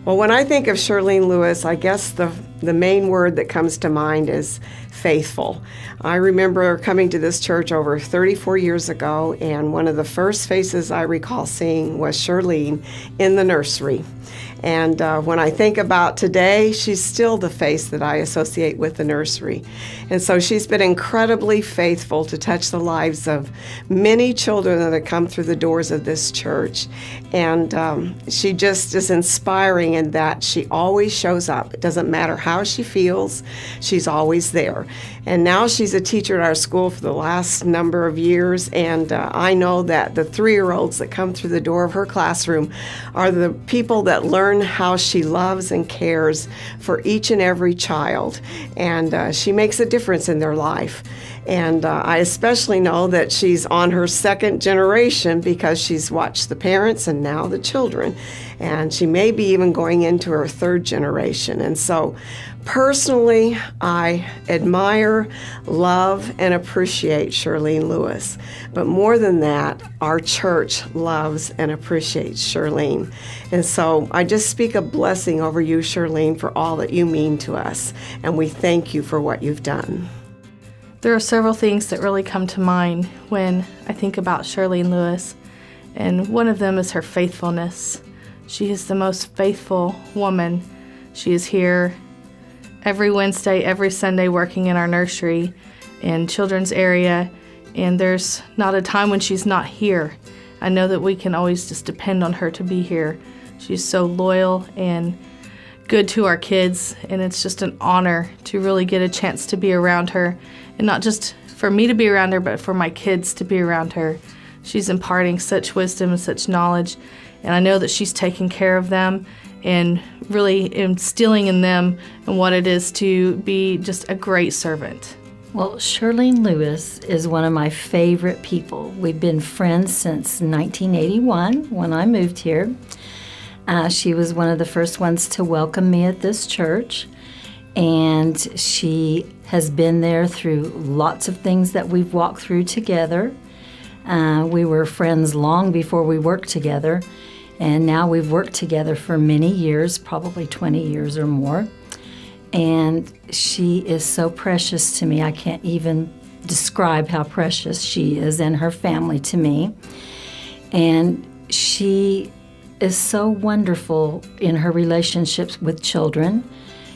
Well, when I think of Shirlene Lewis, I guess the main word that comes to mind is faithful. I remember coming to this church over 34 years ago, and one of the first faces I recall seeing was Shirlene in the nursery. And when I think about today, she's still the face that I associate with the nursery. And so she's been incredibly faithful to touch the lives of many children that have come through the doors of this church. And she just is inspiring in that she always shows up. It doesn't matter how she feels, she's always there. And now she's a teacher at our school for the last number of years, and I know that the 3-year-olds that come through the door of her classroom are the people that learn how she loves and cares for each and every child, and she makes a difference in their life. And I especially know that she's on her second generation because she's watched the parents and now the children, and she may be even going into her third generation. And so personally, I admire, love, and appreciate Shirlene Lewis. But more than that, our church loves and appreciates Shirlene. And so I just speak a blessing over you, Shirlene, for all that you mean to us. And we thank you for what you've done. There are several things that really come to mind when I think about Shirlene Lewis, and one of them is her faithfulness. She is the most faithful woman. She is here every Wednesday, every Sunday, working in our nursery and children's area, and there's not a time when she's not here. I know that we can always just depend on her to be here. She's so loyal and good to our kids, and it's just an honor to really get a chance to be around her, and not just for me to be around her, but for my kids to be around her. She's imparting such wisdom and such knowledge, and I know that she's taking care of them and really instilling in them and what it is to be just a great servant. Well, Shirlene Lewis is one of my favorite people. We've been friends since 1981 when I moved here. She was one of the first ones to welcome me at this church, and she has been there through lots of things that we've walked through together. We were friends long before we worked together, and now we've worked together for many years, probably 20 years or more. And she is so precious to me. I can't even describe how precious she is and her family to me. And she is so wonderful in her relationships with children,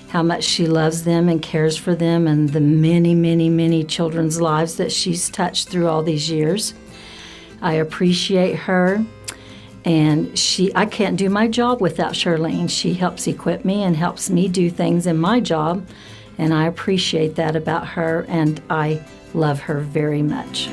how much she loves them and cares for them, and the many, many, many children's lives that she's touched through all these years. I appreciate her. And I can't do my job without Shirlene. She helps equip me and helps me do things in my job, and I appreciate that about her, and I love her very much.